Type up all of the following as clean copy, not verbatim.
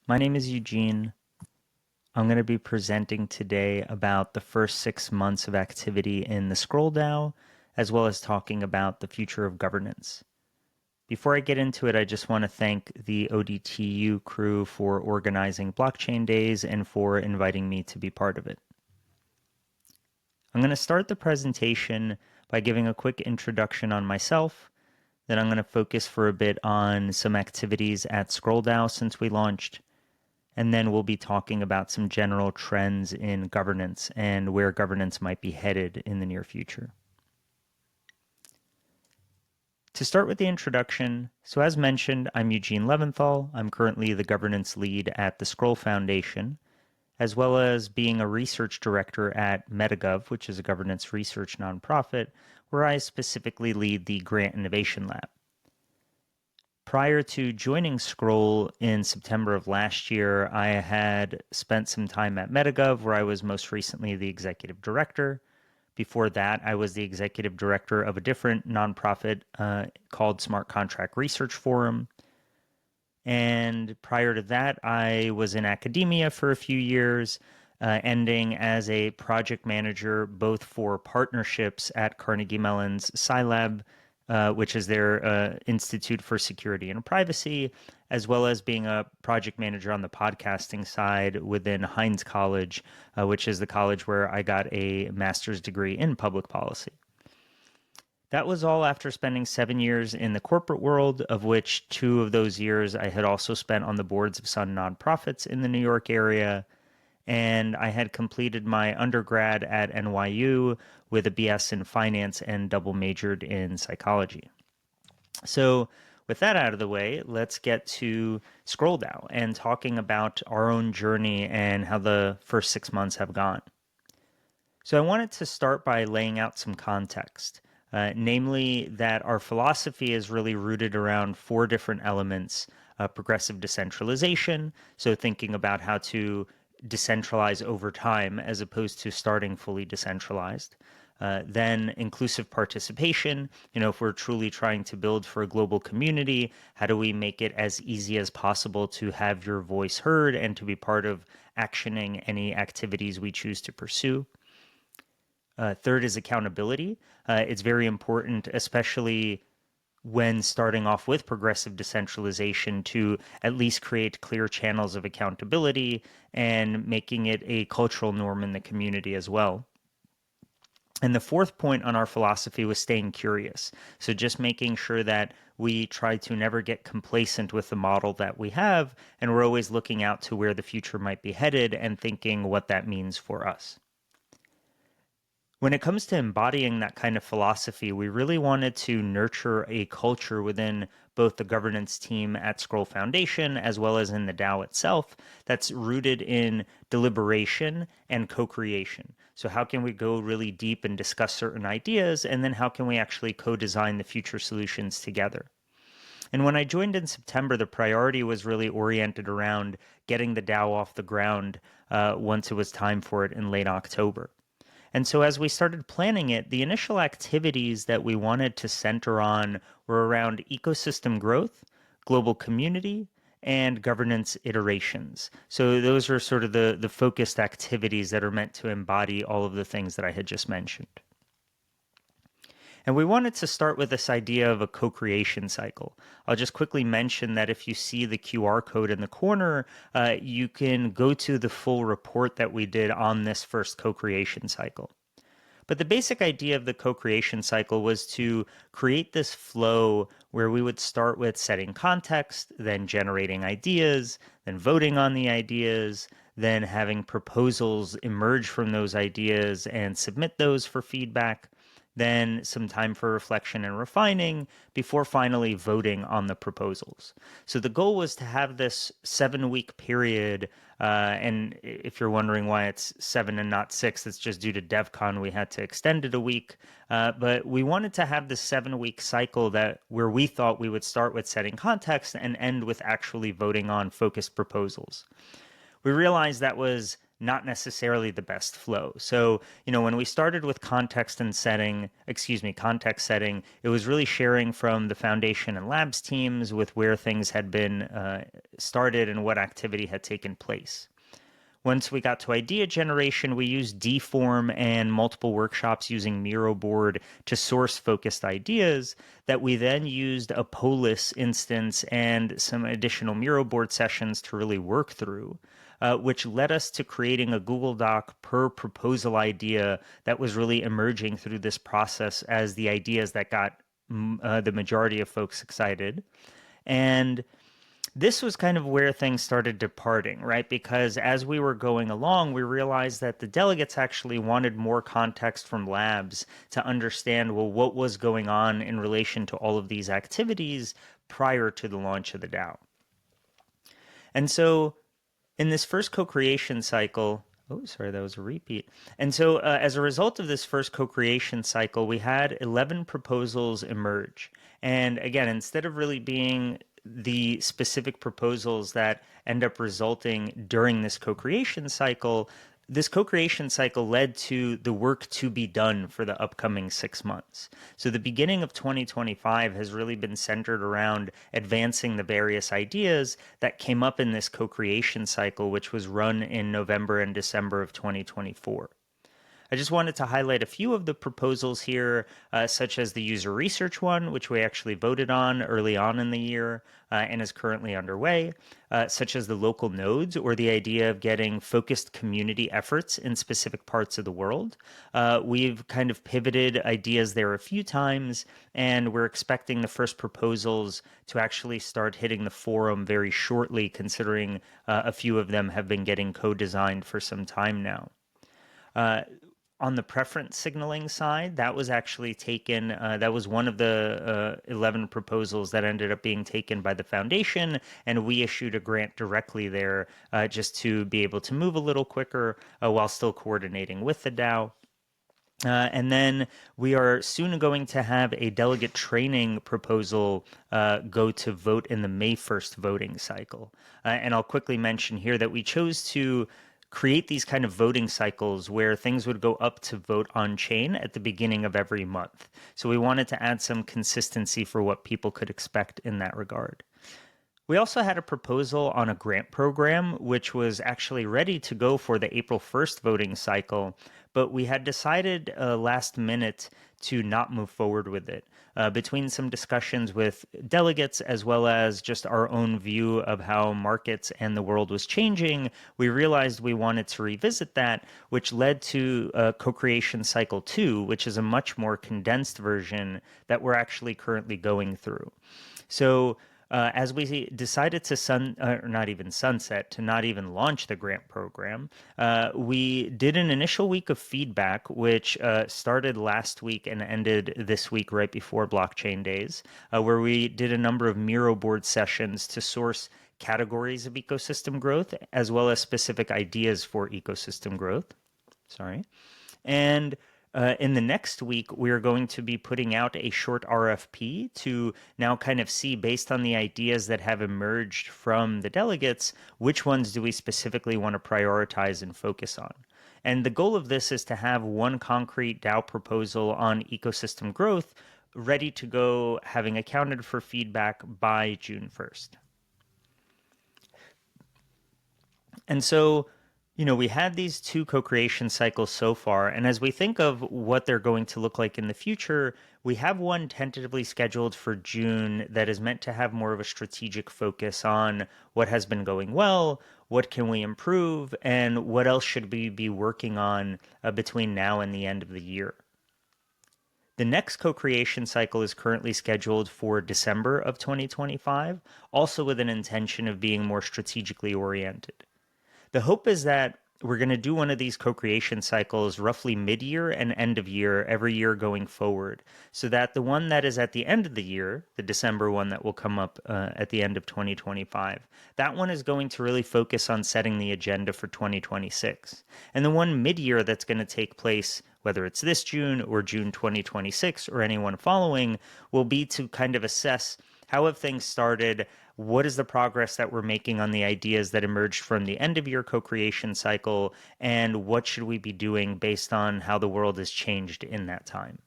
My name is Eugene. I'm going to be presenting today about the first 6 months of activity in the Scroll DAO, as well as talking about the future of governance. Before I get into it, I just want to thank the ODTU crew for organizing blockchain days and for inviting me to be part of it. I'm going to start the presentation by giving a quick introduction on myself. Then I'm going to focus for a bit on some activities at Scroll DAO since we launched. And then we'll be talking about some general trends in governance and where governance might be headed in the near future. To start with the introduction, so as mentioned, I'm Eugene Leventhal. I'm currently the governance lead at the Scroll Foundation, as well as being a research director at MetaGov, which is a governance research nonprofit, where I specifically lead the Grant Innovation Lab. Prior to joining Scroll in September of last year, I had spent some time at MetaGov, where I was most recently the executive director. Before that, I was the executive director of a different nonprofit called Smart Contract Research Forum. And prior to that, I was in academia for a few years, ending as a project manager both for partnerships at Carnegie Mellon's Scilab, which is their Institute for Security and Privacy, as well as being a project manager on the podcasting side within Heinz College, which is the college where I got a master's degree in public policy. That was all after spending 7 years in the corporate world, of which 2 of those years I had also spent on the boards of some nonprofits in the New York area. And I had completed my undergrad at NYU with a BS in finance and double majored in psychology. So with that out of the way, let's get to Scroll DAO and talking about our own journey and how the first 6 months have gone. So I wanted to start by laying out some context, namely that our philosophy is really rooted around 4 different elements: progressive decentralization, so thinking about how to decentralize over time as opposed to starting fully decentralized. Then inclusive participation, if we're truly trying to build for a global community, how do we make it as easy as possible to have your voice heard and to be part of actioning any activities we choose to pursue? Third is accountability. It's very important, especially when starting off with progressive decentralization, to at least create clear channels of accountability and making it a cultural norm in the community as well. And the fourth point on our philosophy was staying curious. So just making sure that we try to never get complacent with the model that we have, and we're always looking out to where the future might be headed and thinking what that means for us. When it comes to embodying that kind of philosophy, we really wanted to nurture a culture within both the governance team at Scroll Foundation as well as in the DAO itself that's rooted in deliberation and co-creation. So how can we go really deep and discuss certain ideas, and then how can we actually co-design the future solutions together? And when I joined in September, the priority was really oriented around getting the DAO off the ground once it was time for it in late October. And so as we started planning it, the initial activities that we wanted to center on were around ecosystem growth, global community, and governance iterations. So those are sort of the focused activities that are meant to embody all of the things that I had just mentioned. And we wanted to start with this idea of a co-creation cycle. I'll just quickly mention that if you see the QR code in the corner, you can go to the full report that we did on this first co-creation cycle. But the basic idea of the co-creation cycle was to create this flow where we would start with setting context, then generating ideas, then voting on the ideas, then having proposals emerge from those ideas and submit those for feedback, then some time for reflection and refining before finally voting on the proposals. So the goal was to have this 7-week period, and if you're wondering why it's 7 and not 6, it's just due to DevCon. We had to extend it a week, but we wanted to have this 7-week cycle where we thought we would start with setting context and end with actually voting on focused proposals. We realized that was not necessarily the best flow. So, when we started with context setting, it was really sharing from the foundation and labs teams with where things had been started and what activity had taken place. Once we got to idea generation, we used Dform and multiple workshops using Miro board to source focused ideas that we then used a Polis instance and some additional Miro board sessions to really work through, which led us to creating a Google Doc per proposal idea that was really emerging through this process as the ideas that got the majority of folks excited. And this was kind of where things started departing, right? Because as we were going along, we realized that the delegates actually wanted more context from labs to understand, well, what was going on in relation to all of these activities prior to the launch of the DAO. And so in this first co-creation cycle, oh, sorry, that was a repeat. And so as a result of this first co-creation cycle, we had 11 proposals emerge. And again, instead of really being the specific proposals that end up resulting during this co-creation cycle, this co-creation cycle led to the work to be done for the upcoming 6 months. So the beginning of 2025 has really been centered around advancing the various ideas that came up in this co-creation cycle, which was run in November and December of 2024. I just wanted to highlight a few of the proposals here, such as the user research one, which we actually voted on early on in the year and is currently underway, such as the local nodes, or the idea of getting focused community efforts in specific parts of the world. We've kind of pivoted ideas there a few times, and we're expecting the first proposals to actually start hitting the forum very shortly, considering a few of them have been getting co-designed for some time now. On the preference signaling side, that was actually taken, that was one of the 11 proposals that ended up being taken by the foundation, and we issued a grant directly there just to be able to move a little quicker while still coordinating with the DAO. And then we are soon going to have a delegate training proposal go to vote in the May 1st voting cycle. And I'll quickly mention here that we chose to create these kind of voting cycles where things would go up to vote on chain at the beginning of every month. So we wanted to add some consistency for what people could expect in that regard. We also had a proposal on a grant program, which was actually ready to go for the April 1st voting cycle, but we had decided last minute to not move forward with it. Between some discussions with delegates as well as just our own view of how markets and the world was changing, we realized we wanted to revisit that, which led to co-creation cycle 2, which is a much more condensed version that we're actually currently going through. So as we decided to not even launch the grant program, we did an initial week of feedback, which started last week and ended this week right before Blockchain Days, where we did a number of Miro board sessions to source categories of ecosystem growth, as well as specific ideas for ecosystem growth. And in the next week, we're going to be putting out a short RFP to now kind of see, based on the ideas that have emerged from the delegates, which ones do we specifically want to prioritize and focus on. And the goal of this is to have one concrete DAO proposal on ecosystem growth ready to go, having accounted for feedback by June 1st. And so, we had these 2 co-creation cycles so far, and as we think of what they're going to look like in the future, we have one tentatively scheduled for June that is meant to have more of a strategic focus on what has been going well, what can we improve, and what else should we be working on between now and the end of the year. The next co-creation cycle is currently scheduled for December of 2025, also with an intention of being more strategically oriented. The hope is that we're going to do one of these co-creation cycles roughly mid-year and end of year every year going forward, so that the one that is at the end of the year, the December one that will come up at the end of 2025, that one is going to really focus on setting the agenda for 2026. And the one mid-year that's going to take place, whether it's this June or June 2026 or anyone following, will be to kind of assess how have things started, what is the progress that we're making on the ideas that emerged from the end of year co-creation cycle, and what should we be doing based on how the world has changed in that time.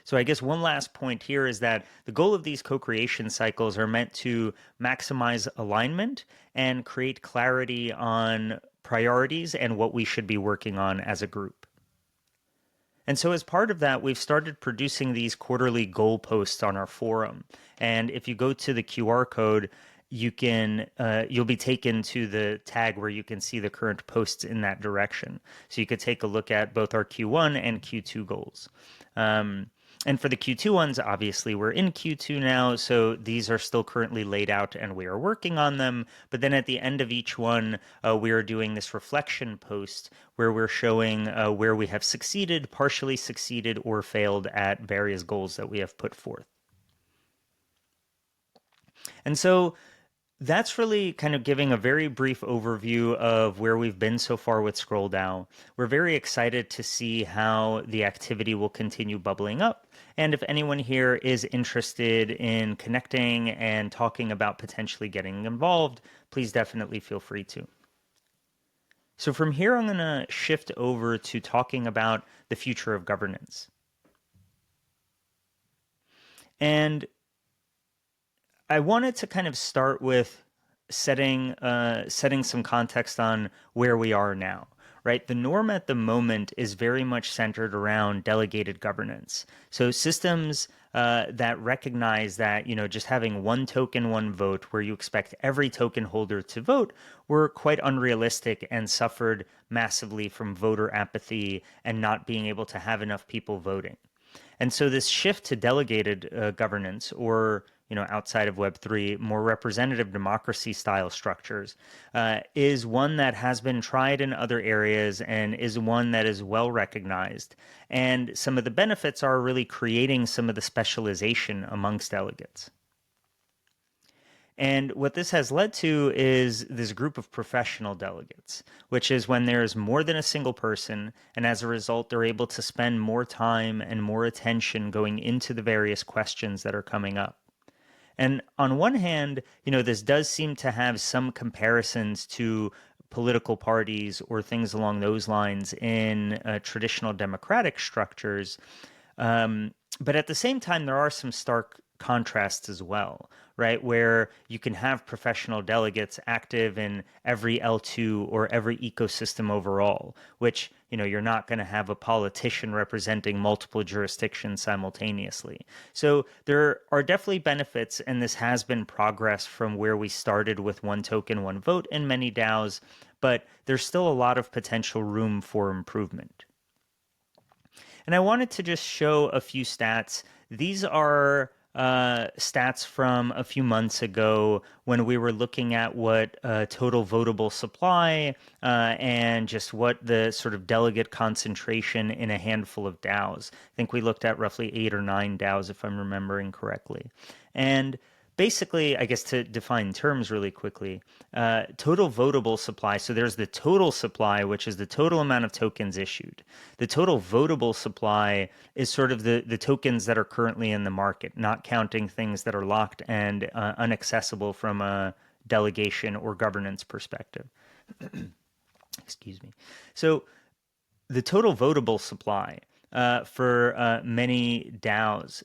So I guess one last point here is that the goal of these co-creation cycles are meant to maximize alignment and create clarity on priorities and what we should be working on as a group. And so as part of that, we've started producing these quarterly goal posts on our forum. And if you go to the QR code, you'll be taken to the tag where you can see the current posts in that direction. So you could take a look at both our Q1 and Q2 goals. And for the Q2 ones, obviously we're in Q2 now, so these are still currently laid out and we are working on them. But then at the end of each one, we are doing this reflection post where we're showing where we have succeeded, partially succeeded, or failed at various goals that we have put forth. And so that's really kind of giving a very brief overview of where we've been so far with Scroll DAO. We're very excited to see how the activity will continue bubbling up. And if anyone here is interested in connecting and talking about potentially getting involved, please definitely feel free to. So from here, I'm going to shift over to talking about the future of governance. And I wanted to kind of start with setting some context on where we are now, right? The norm at the moment is very much centered around delegated governance. So systems that recognize that, just having one token, one vote, where you expect every token holder to vote, were quite unrealistic and suffered massively from voter apathy and not being able to have enough people voting. And so this shift to delegated governance, or outside of Web3, more representative democracy style structures, is one that has been tried in other areas and is one that is well recognized. And some of the benefits are really creating some of the specialization amongst delegates. And what this has led to is this group of professional delegates, which is when there's more than a single person, and as a result, they're able to spend more time and more attention going into the various questions that are coming up. And on one hand, this does seem to have some comparisons to political parties or things along those lines in traditional democratic structures. But at the same time, there are some stark contrasts as well, right? Where you can have professional delegates active in every L2 or every ecosystem overall, which, you're not going to have a politician representing multiple jurisdictions simultaneously. So there are definitely benefits, and this has been progress from where we started with one token, one vote in many DAOs, but there's still a lot of potential room for improvement. And I wanted to just show a few stats. These are stats from a few months ago when we were looking at what total votable supply and just what the sort of delegate concentration in a handful of DAOs. I think we looked at roughly 8 or 9 DAOs, if I'm remembering correctly. And basically, I guess to define terms really quickly, total votable supply, so there's the total supply, which is the total amount of tokens issued. The total votable supply is sort of the tokens that are currently in the market, not counting things that are locked and inaccessible from a delegation or governance perspective. Excuse me. So the total votable supply for many DAOs,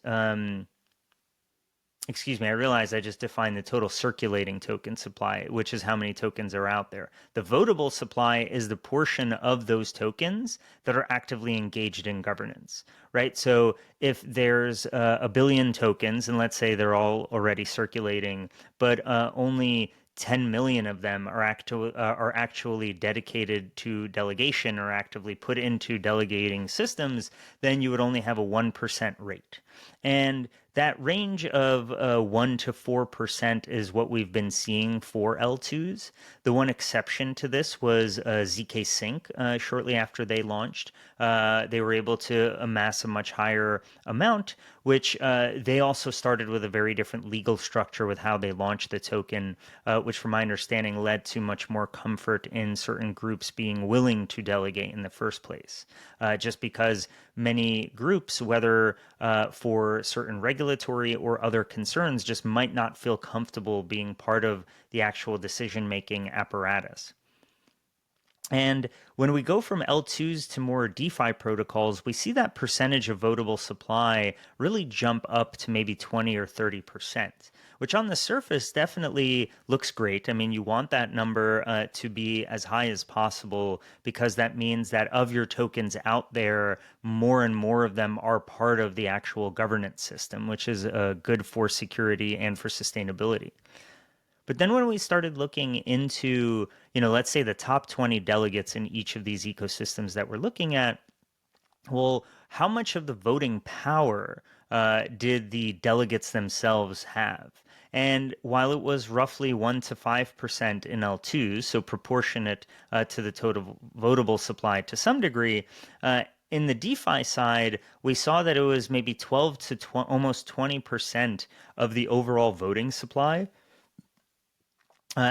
excuse me, I realized I just defined the total circulating token supply, which is how many tokens are out there. The votable supply is the portion of those tokens that are actively engaged in governance, right? So if there's a billion tokens, and let's say they're all already circulating, but only 10 million of them are actually dedicated to delegation or actively put into delegating systems, then you would only have a 1% rate. And that range of 1 to 4% is what we've been seeing for L2s. The one exception to this was ZK Sync. Shortly after they launched, they were able to amass a much higher amount, which they also started with a very different legal structure with how they launched the token, which from my understanding led to much more comfort in certain groups being willing to delegate in the first place. Just because many groups, whether for certain regulatory or other concerns, just might not feel comfortable being part of the actual decision-making apparatus. And when we go from L2s to more DeFi protocols, we see that percentage of votable supply really jump up to maybe 20 or 30%, which on the surface definitely looks great. I mean, you want that number to be as high as possible because that means that of your tokens out there, more and more of them are part of the actual governance system, which is good for security and for sustainability. But then when we started looking into, let's say the top 20 delegates in each of these ecosystems that we're looking at, well, how much of the voting power did the delegates themselves have? And while it was roughly 1 to 5% in L2, so proportionate to the total votable supply to some degree, in the DeFi side, we saw that it was maybe 12 to almost 20% of the overall voting supply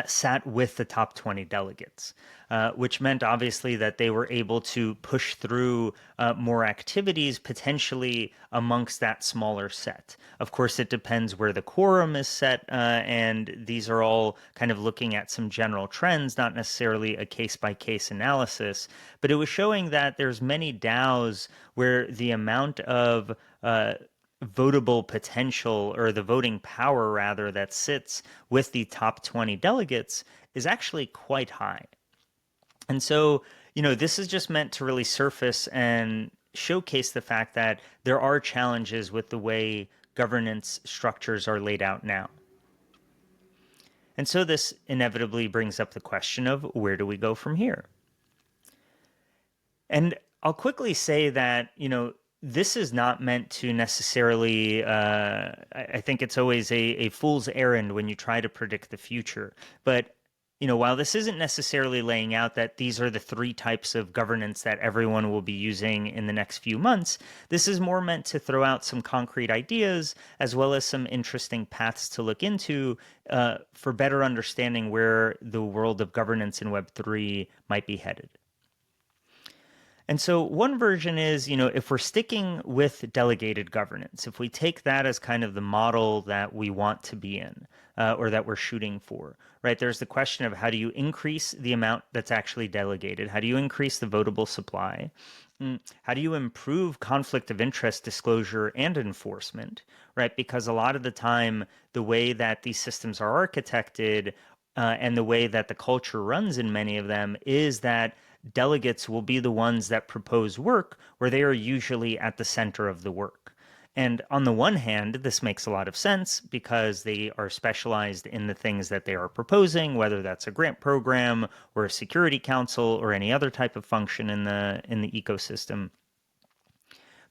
sat with the top 20 delegates, which meant obviously that they were able to push through more activities potentially amongst that smaller set. Of course, it depends where the quorum is set, and these are all kind of looking at some general trends, not necessarily a case-by-case analysis, but it was showing that there's many DAOs where the amount of votable potential, or the voting power rather, that sits with the top 20 delegates is actually quite high. And so, this is just meant to really surface and showcase the fact that there are challenges with the way governance structures are laid out now. And so this inevitably brings up the question of where do we go from here? And I'll quickly say that, this is not meant to necessarily, I think it's always a fool's errand when you try to predict the future. But, while this isn't necessarily laying out that these are the 3 types of governance that everyone will be using in the next few months, this is more meant to throw out some concrete ideas as well as some interesting paths to look into for better understanding where the world of governance in Web3 might be headed. And so one version is, if we're sticking with delegated governance, if we take that as kind of the model that we want to be in, or that we're shooting for, right? There's the question of how do you increase the amount that's actually delegated? How do you increase the votable supply? How do you improve conflict of interest disclosure and enforcement, right? Because a lot of the time, the way that these systems are architected and the way that the culture runs in many of them is that delegates will be the ones that propose work where they are usually at the center of the work. And on the one hand, this makes a lot of sense because they are specialized in the things that they are proposing, whether that's a grant program or a security council or any other type of function in the ecosystem.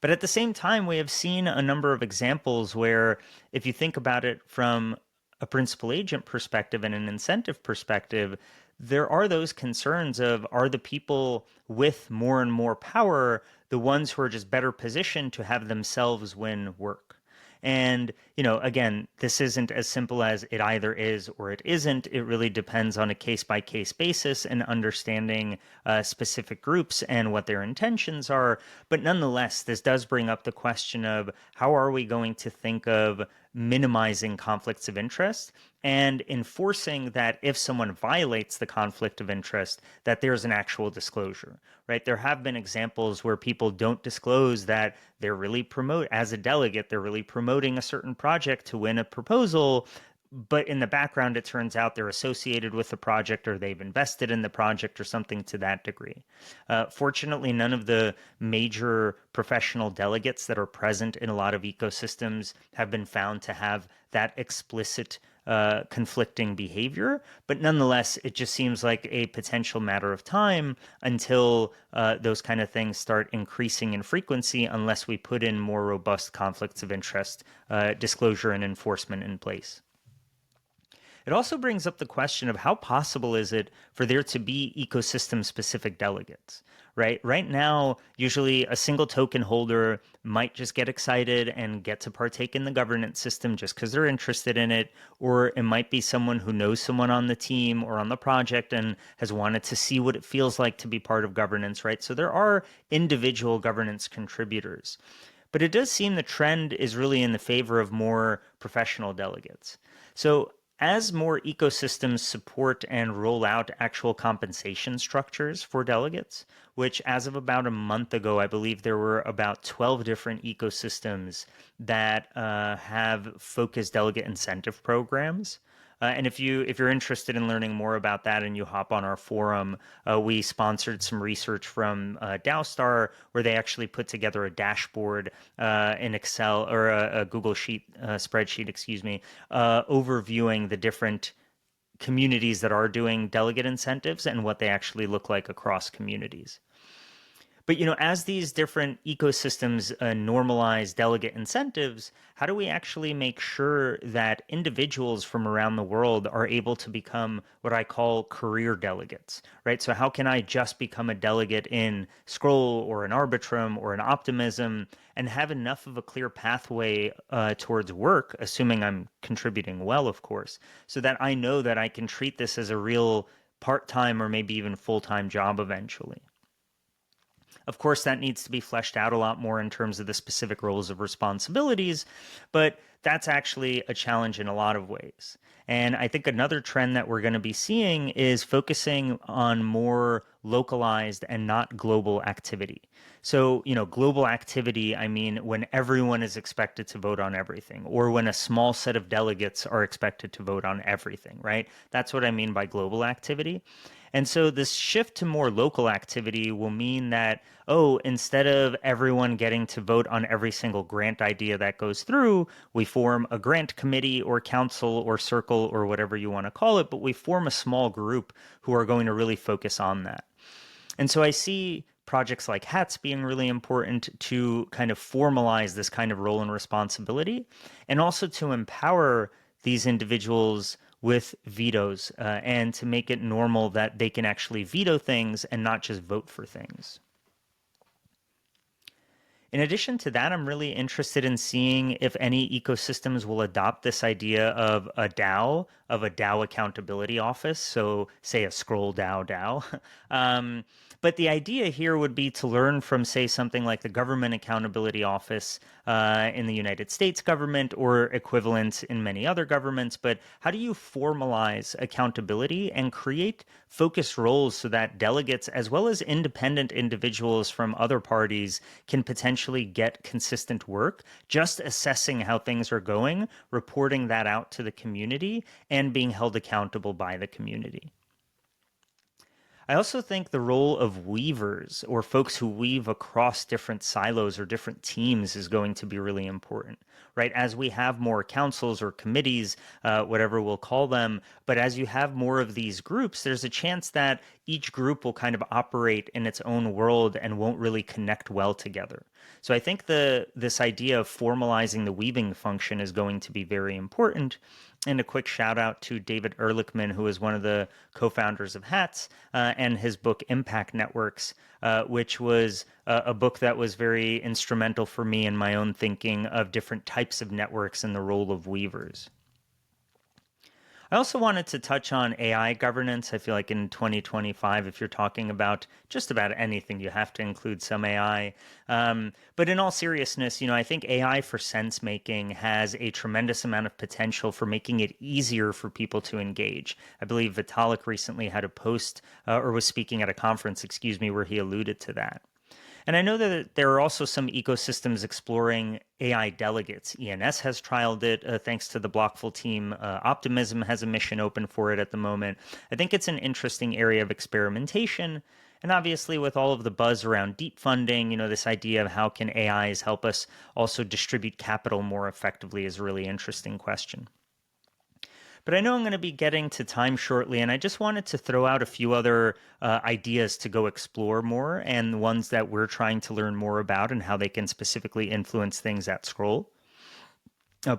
But at the same time, we have seen a number of examples where, if you think about it from a principal agent perspective and an incentive perspective, there are those concerns of, are the people with more and more power the ones who are just better positioned to have themselves win work? And, again, this isn't as simple as it either is or it isn't. It really depends on a case-by-case basis and understanding specific groups and what their intentions are. But nonetheless, this does bring up the question of how are we going to think of minimizing conflicts of interest and enforcing that if someone violates the conflict of interest, that there's an actual disclosure, right? There have been examples where people don't disclose that they're really as a delegate, they're really promoting a certain project to win a proposal, but in the background, it turns out they're associated with the project or they've invested in the project or something to that degree. Fortunately, none of the major professional delegates that are present in a lot of ecosystems have been found to have that explicit conflicting behavior. But nonetheless, it just seems like a potential matter of time until those kind of things start increasing in frequency unless we put in more robust conflicts of interest disclosure and enforcement in place. It also brings up the question of how possible is it for there to be ecosystem-specific delegates, right? Right now, usually a single token holder might just get excited and get to partake in the governance system just because they're interested in it, or it might be someone who knows someone on the team or on the project and has wanted to see what it feels like to be part of governance, right? So there are individual governance contributors. But it does seem the trend is really in the favor of more professional delegates. So as more ecosystems support and roll out actual compensation structures for delegates, which as of about a month ago, I believe there were about 12 different ecosystems that have focused delegate incentive programs. And if you're interested in learning more about that and you hop on our forum, we sponsored some research from DAOstar where they actually put together a dashboard in Excel or a Google Sheet spreadsheet, excuse me, overviewing the different communities that are doing delegate incentives and what they actually look like across communities. But as these different ecosystems normalize delegate incentives, how do we actually make sure that individuals from around the world are able to become what I call career delegates, right? So how can I just become a delegate in Scroll or an Arbitrum or an Optimism and have enough of a clear pathway towards work, assuming I'm contributing well, of course, so that I know that I can treat this as a real part-time or maybe even full-time job eventually. Of course, that needs to be fleshed out a lot more in terms of the specific roles of responsibilities, but that's actually a challenge in a lot of ways. And I think another trend that we're going to be seeing is focusing on more localized and not global activity. So, global activity, I mean, when everyone is expected to vote on everything, or when a small set of delegates are expected to vote on everything, right? That's what I mean by global activity. And so this shift to more local activity will mean that, instead of everyone getting to vote on every single grant idea that goes through, we form a grant committee or council or circle or whatever you want to call it, but we form a small group who are going to really focus on that. And so I see projects like HATS being really important to kind of formalize this kind of role and responsibility, and also to empower these individuals with vetoes and to make it normal that they can actually veto things and not just vote for things. In addition to that, I'm really interested in seeing if any ecosystems will adopt this idea of a DAO, of a DAO accountability office. So, say a Scroll DAO. But the idea here would be to learn from, say, something like the Government Accountability Office in the United States government or equivalents in many other governments. But how do you formalize accountability and create focused roles so that delegates, as well as independent individuals from other parties, can potentially get consistent work, just assessing how things are going, reporting that out to the community, and being held accountable by the community? I also think the role of weavers or folks who weave across different silos or different teams is going to be really important, right? As we have more councils or committees, whatever we'll call them, but as you have more of these groups, there's a chance that each group will kind of operate in its own world and won't really connect well together. So I think this idea of formalizing the weaving function is going to be very important. And a quick shout out to David Ehrlichman, who is one of the co-founders of HATS, and his book Impact Networks, which was a book that was very instrumental for me in my own thinking of different types of networks and the role of weavers. I also wanted to touch on AI governance. I feel like in 2025, if you're talking about just about anything, you have to include some AI. But in all seriousness, I think AI for sense making has a tremendous amount of potential for making it easier for people to engage. I believe Vitalik recently had a post or was speaking at a conference, excuse me, where he alluded to that. And I know that there are also some ecosystems exploring AI delegates. ENS has trialed it thanks to the Blockful team. Optimism has a mission open for it at the moment. I think it's an interesting area of experimentation. And obviously, with all of the buzz around deep funding, this idea of how can AIs help us also distribute capital more effectively is a really interesting question. But I know I'm going to be getting to time shortly, and I just wanted to throw out a few other ideas to go explore more and ones that we're trying to learn more about and how they can specifically influence things at Scroll.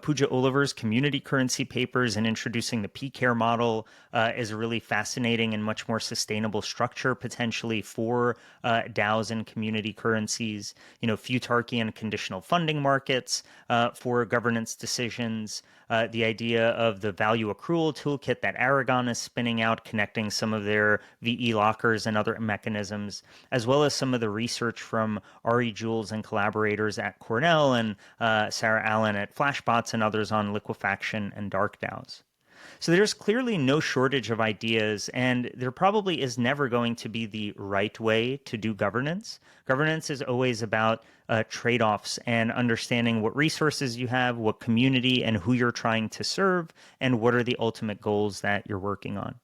Pooja Oliver's community currency papers and introducing the P-Care model is a really fascinating and much more sustainable structure potentially for DAOs and community currencies. Futarchy and conditional funding markets for governance decisions. The idea of the value accrual toolkit that Aragon is spinning out, connecting some of their VE lockers and other mechanisms, as well as some of the research from Ari Jules and collaborators at Cornell and Sarah Allen at Flashbots and others on liquefaction and dark DAOs. So there's clearly no shortage of ideas, and there probably is never going to be the right way to do governance. Governance is always about trade-offs and understanding what resources you have, what community and who you're trying to serve, and what are the ultimate goals that you're working on.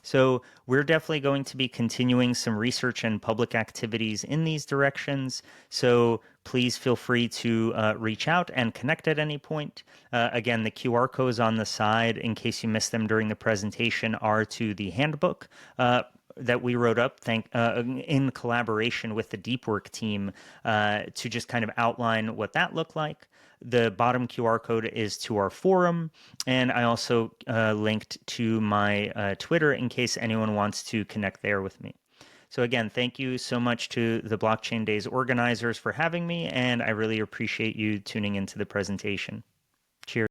So we're definitely going to be continuing some research and public activities in these directions. So please feel free to reach out and connect at any point. Again, the QR codes on the side, in case you missed them during the presentation, are to the handbook that we wrote up in collaboration with the Deep Work team to just kind of outline what that looked like. The bottom QR code is to our forum, and I also linked to my Twitter in case anyone wants to connect there with me. So again, thank you so much to the Blockchain Days organizers for having me, and I really appreciate you tuning into the presentation.